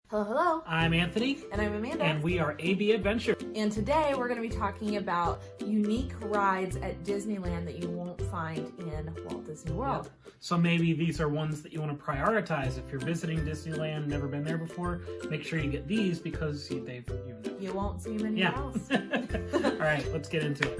Hello, hello. I'm Anthony. And I'm Amanda. And we are AB Adventure. And today we're going to be talking about unique rides at Disneyland that you won't find in Walt Disney World. Yep. So maybe these are ones that you want to prioritize. If you're visiting Disneyland, never been there before, make sure you get these because you won't see them anywhere else. All right, let's get into it.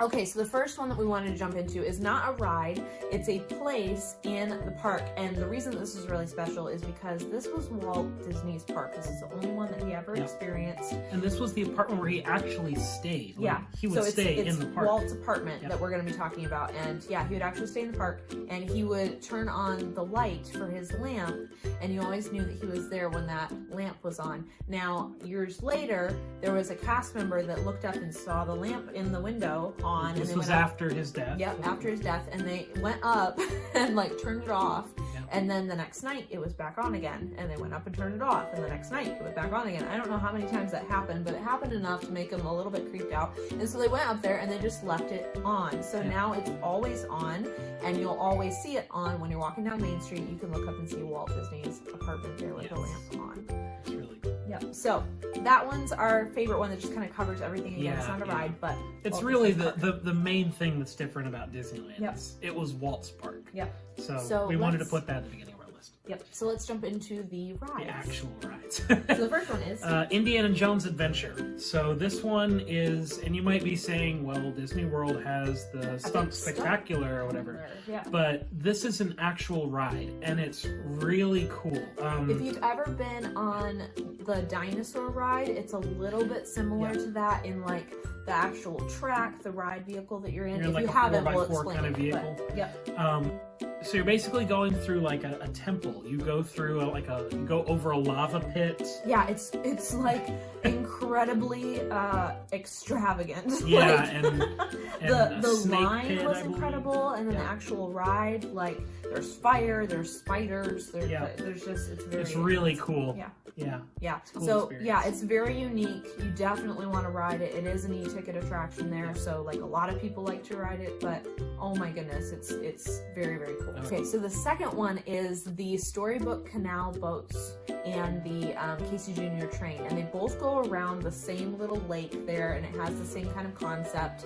Okay, so the first one that we wanted to jump into is not a ride, it's a place in the park. And the reason this is really special is because this was Walt Disney's park. This is the only one that he ever experienced. And this was the apartment where he actually stayed. Yeah. He would stay in the park. Walt's apartment that we're going to be talking about. And yeah, he would actually stay in the park and he would turn on the light for his lamp. And you always knew that he was there when that lamp was on. Now, years later, there was a cast member that looked up and saw the lamp in the window on. This was after his death. Yep, after his death, and they went up and like turned it off, yep. And then the next night it was back on again, and they went up and turned it off, and the next night it was back on again. I don't know how many times that happened, but it happened enough to make them a little bit creeped out, and so they went up there and they just left it on. So now it's always on, and you'll always see it on when you're walking down Main Street. You can look up and see Walt Disney's apartment there with the lamp on. It's really cool. Yep. So that one's our favorite one that just kind of covers everything again. It's not a ride, but it's really the main thing that's different about Disneyland. Yep. It was Walt's park. Yep. So we wanted to put that at the beginning of our list. Yep. So let's jump into the rides. The actual rides. So the first one is Indiana Jones Adventure. So this one is, and you might be saying, well, Disney World has the Stump Spectacular or whatever. Yeah. But this is an actual ride, and it's really cool. If you've ever been on the dinosaur ride, it's a little bit similar to that in like the actual track, the ride vehicle that you're in. You're if like you a haven't, 4x4 we'll explain kind of vehicle. But, yep. So you're basically going through like a temple. You go through you go over a lava pit. Yeah, it's like incredibly extravagant. Yeah, like, and the line pit, was incredible, and then the actual ride, like there's fire, there's spiders, there's just it's really cool. Yeah. Cool So experience. yeah, it's very unique. You definitely want to ride it. It is an e-ticket attraction there, so like a lot of people like to ride it, but oh my goodness, it's very, very cool. Okay, so the second one is the Storybook Canal boats and the Casey Jr. train, and they both go around the same little lake there, and it has the same kind of concept.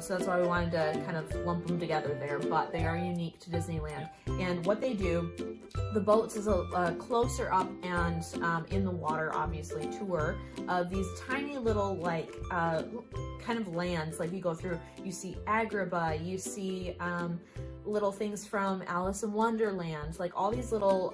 So that's why we wanted to kind of lump them together there, but they are unique to Disneyland. And what they do, the boats is a closer up and in the water, obviously, tour of these tiny little like kind of lands. Like you go through, you see Agrabah, you see little things from Alice in Wonderland, like all these little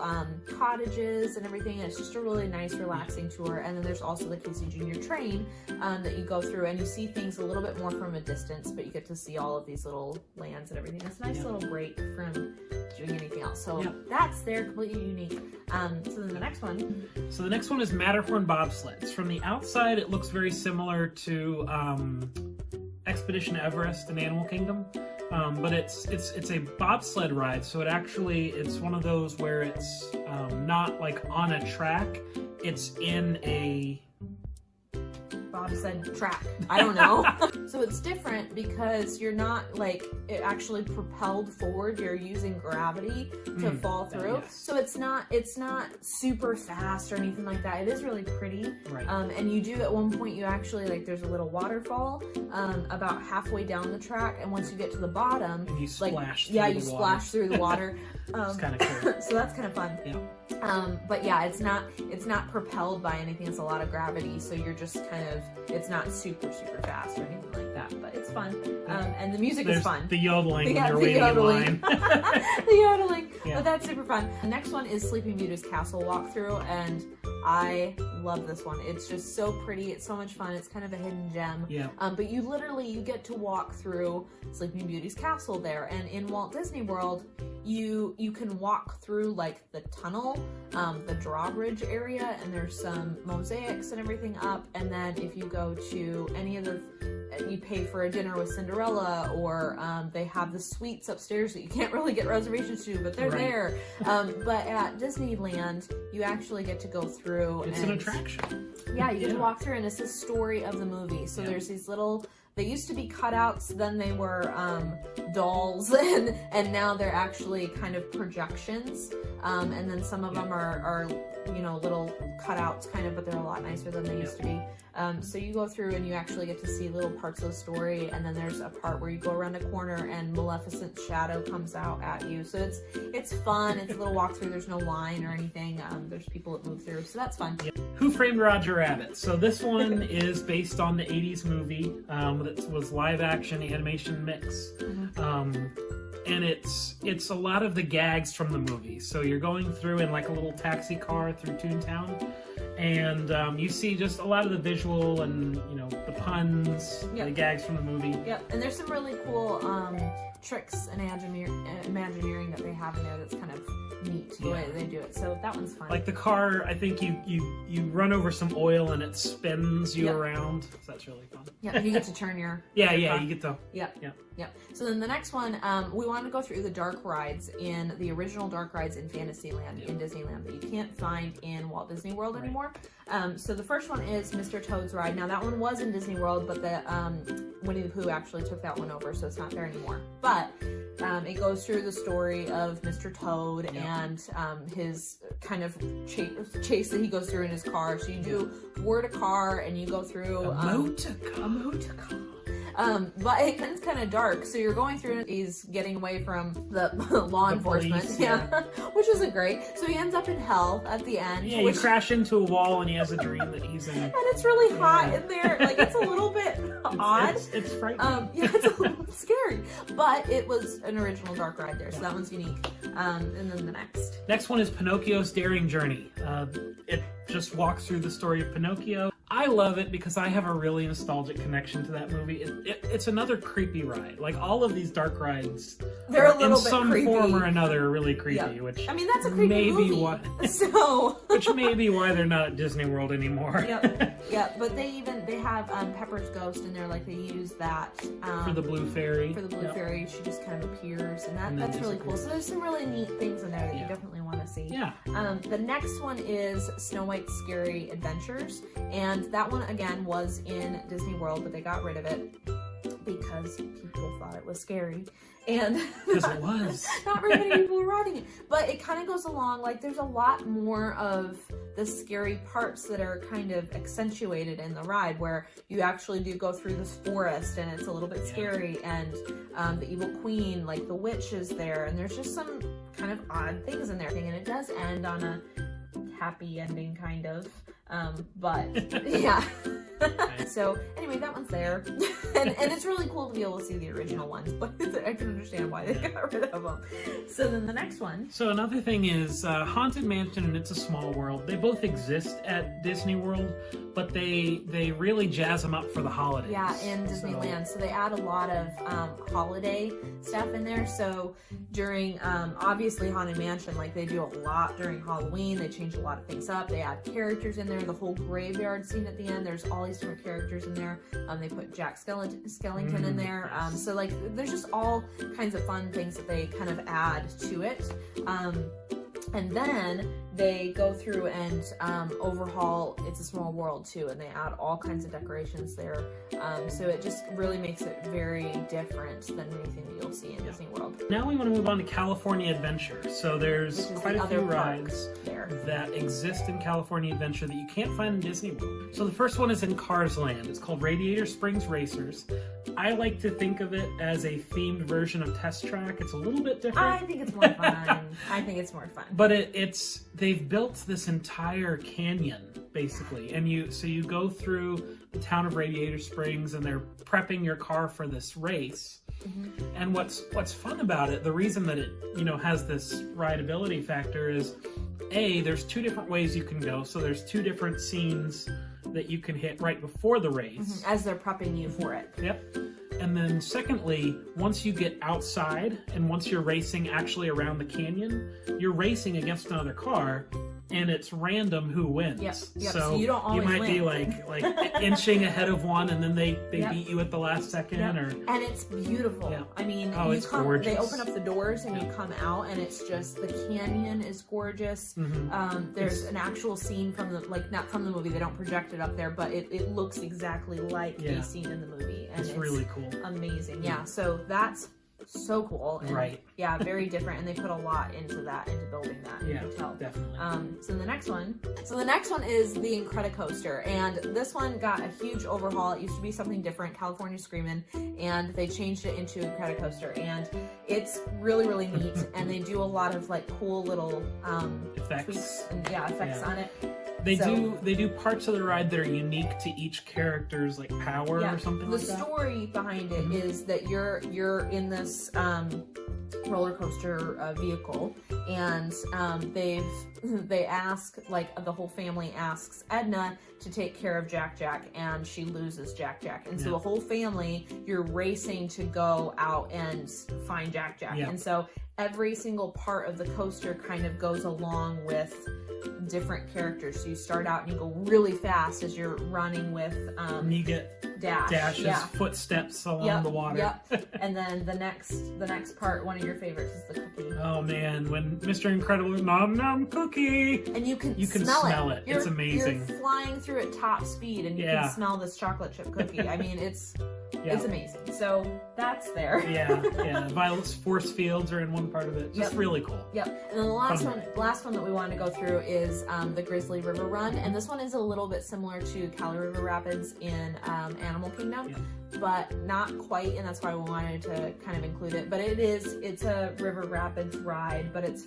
cottages and everything. And it's just a really nice, relaxing tour. And then there's also the Casey Jr. train that you go through, and you see things a little bit more from a distance, but you get to see all of these little lands and everything. It's a nice little break from doing anything else. So that's their completely unique. So then the next one. So the next one is Matterhorn bobsleds. From the outside, it looks very similar to Expedition Everest in Animal Kingdom. But it's a bobsled ride, so it's one of those where it's not like on a track, it's in a bobsled track. I don't know. So it's different because you're not like it actually propelled forward. You're using gravity to fall through. Yes. So it's not super fast or anything like that. It is really pretty. Right. And you do at one point you actually like there's a little waterfall about halfway down the track, and once you get to the bottom, and you splash splash through the water. It's kind of cool. So that's kind of fun. Yeah. But yeah, it's not propelled by anything. It's a lot of gravity, so you're just kind of, it's not super fast or anything like that, but it's fun. And the music is fun. The yodeling when you're waiting in line. The yodeling. Yeah. But that's super fun. The next one is Sleeping Beauty's Castle walkthrough, and I love this one. It's just so pretty. It's so much fun. It's kind of a hidden gem. Yeah. But you get to walk through Sleeping Beauty's castle there. And in Walt Disney World, you can walk through like the tunnel, the drawbridge area, and there's some mosaics and everything up. And then if you go to any of the, you pay for a dinner with Cinderella, or they have the suites upstairs that you can't really get reservations to, but they're there. But at Disneyland, you actually get to go through. It's an attraction. Yeah, you get to walk through, and it's the story of the movie. So there's these little, they used to be cutouts, then they were dolls, and now they're actually kind of projections. And then some of them are you know, little cutouts kind of, but they're a lot nicer than they used to be. So you go through and you actually get to see little parts of the story, and then there's a part where you go around a corner and Maleficent's shadow comes out at you. So it's fun. It's a little walkthrough. There's no line or anything. There's people that move through, so that's fun. Who Framed Roger Rabbit? So this one is based on the 80s movie that was live action animation mix. And it's a lot of the gags from the movie. So you're going through in like a little taxi car through Toontown, and you see just a lot of the visual and, you know, the puns, the gags from the movie. Yep, and there's some really cool tricks and imagineering that they have in there that's kind of neat, the way they do it. So that one's fun. Like the car, I think you run over some oil and it spins you around. So that's really fun. Yeah, you get to turn your you get to. Yep. So then the next one, we want to go through the dark rides in the original dark rides in Fantasyland in Disneyland that you can't find in Walt Disney World anymore. So the first one is Mr. Toad's Ride. Now that one was in Disney World, but the Winnie the Pooh actually took that one over, so it's not there anymore. But it goes through the story of Mr. Toad and his kind of chase that he goes through in his car. So you do word a car, and you go through a motor car. But it's kind of dark, so you're going through, he's getting away from the law enforcement, police, which isn't great. So he ends up in hell at the end. Yeah, you crash into a wall and he has a dream that he's in. And it's really hot in there. Like, it's a little bit odd. It's frightening. Yeah, it's a little scary. But it was an original dark ride there, so that one's unique. And then the next one is Pinocchio's Daring Journey. It just walks through the story of Pinocchio. I love it because I have a really nostalgic connection to that movie. It's another creepy ride. Like all of these dark rides, they're a little in bit some creepy. Form or another, really creepy. Which I mean, that's a creepy movie. Which may be why they're not at Disney World anymore. But they have Pepper's ghost in there. Like they use that for the Blue Fairy. For the Blue Fairy, she just kind of appears, and that's really cool. So there's some really neat things in there that you definitely want to see. The next one is Snow White's Scary Adventures, and that one again was in Disney World, but they got rid of it because people thought it was scary. And because it was. Not very many people were riding it. But it kind of goes along, like there's a lot more of the scary parts that are kind of accentuated in the ride, where you actually do go through this forest and it's a little bit scary, and the evil queen, like the witch, is there, and there's just some kind of odd things in there. And it does end on a happy ending, kind of. But yeah. So anyway, that one's there, and it's really cool to be able to see the original ones, but I can understand why they got rid of them. So then the next one. So another thing is Haunted Mansion and It's a Small World. They both exist at Disney World, but they really jazz them up for the holidays. Yeah, in Disneyland. So they add a lot of holiday stuff in there. So during obviously Haunted Mansion, like they do a lot during Halloween. They change a lot of things up. They add characters in there. The whole graveyard scene at the end, there's all these different characters in there. They put Jack Skellington in there. So like there's just all kinds of fun things that they kind of add to it. And then they go through and overhaul It's a Small World too, and they add all kinds of decorations there. So it just really makes it very different than anything that you'll see in Disney World. Now we want to move on to California Adventure. So there's quite a few rides there that exist in California Adventure that you can't find in Disney World. So the first one is in Cars Land. It's called Radiator Springs Racers. I like to think of it as a themed version of Test Track. It's a little bit different. I think it's more fun. But they've built this entire canyon basically, and you go through the town of Radiator Springs, and they're prepping your car for this race. And what's fun about it, the reason that it has this rideability factor is there's two different ways you can go. So there's two different scenes that you can hit right before the race as they're prepping you for it. Yep. And then secondly, once you get outside and once you're racing actually around the canyon, you're racing against another car, and it's random who wins. Yep. So you don't always might win. be like inching ahead of one, and then they beat you at the last second. Or and it's beautiful. Yeah. I mean, it's gorgeous. They open up the doors and you come out, and it's just, the canyon is gorgeous. There's an actual scene from the, like, not from the movie, they don't project it up there, but it looks exactly like a scene in the movie, and it's really cool. Amazing. Yeah, so that's so cool. And right. Yeah, very different, and they put a lot into building that. Yeah, you can tell. Definitely. So the next one is the Incredicoaster, and this one got a huge overhaul. It used to be something different, California Screamin', and they changed it into Incredicoaster, and it's really, really neat. And they do a lot of like cool little effects tweaks and effects on it. They do parts of the ride that are unique to each character's like power or something like that. The story behind it is that you're in this roller coaster vehicle, and they ask, like, the whole family asks Edna to take care of Jack Jack, and she loses Jack Jack, and so the whole family, you're racing to go out and find Jack Jack, and so every single part of the coaster kind of goes along with different characters. So you start out and you go really fast as you're running with you get Dash's footsteps along the water. And then the next part, one of your favorites, is the cookie. Oh man, when Mr. Incredible nom nom cookie, and you can smell it. It's amazing. You're flying through at top speed, and you can smell this chocolate chip cookie. I mean, it's amazing. So that's there. Violet's force fields are in one part of it. Just really cool. And then the last one that we wanted to go through is the Grizzly River Run, and this one is a little bit similar to Cali River Rapids in Animal Kingdom, but not quite, and that's why we wanted to kind of include it. But it's a River Rapids ride, but it's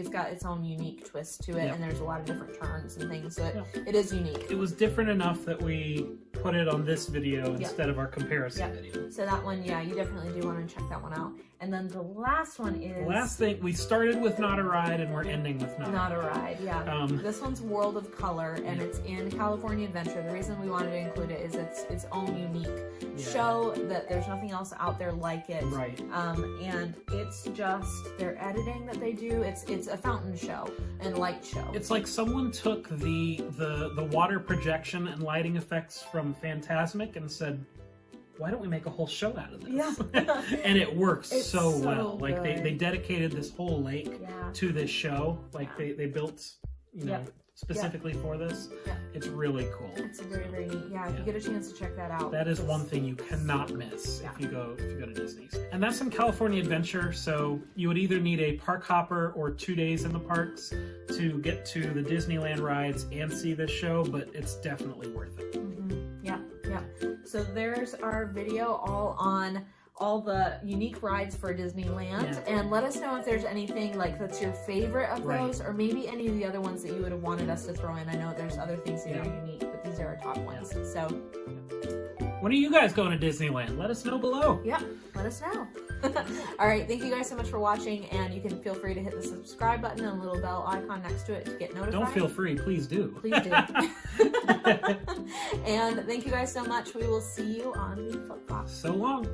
got its own unique twist to it, and there's a lot of different turns and things, so it is unique. It was different enough that we put it on this video instead of our comparison video. So that one, you definitely do want to check that one out. And then the last one is... The last thing, we started with Not a Ride, and we're ending with Not a Ride. This one's World of Color, and it's in California Adventure. The reason we wanted to include it is it's its own unique show, that there's nothing else out there like it. Right. And it's just their editing that they do. It's a fountain show and light show. It's like someone took the water projection and lighting effects from Fantasmic and said, why don't we make a whole show out of this? And it works so well. Like they dedicated this whole lake to this show. Like they built, specifically for this. It's really cool. It's very, very neat. If you get a chance to check that out. That is one thing you cannot miss if you go to Disney's. And that's some California Adventure, so you would either need a park hopper or 2 days in the parks to get to the Disneyland rides and see this show, but it's definitely worth it. So there's our video all on all the unique rides for Disneyland, and let us know if there's anything like that's your favorite of those, or maybe any of the other ones that you would have wanted us to throw in. I know there's other things that are unique, but these are our top ones. So when are you guys going to Disneyland? Let us know below. Let us know. All right, thank you guys so much for watching, and you can feel free to hit the subscribe button and the little bell icon next to it to get notified. Don't feel free, please do. Please do. And thank you guys so much. We will see you on the flip-flop. So long.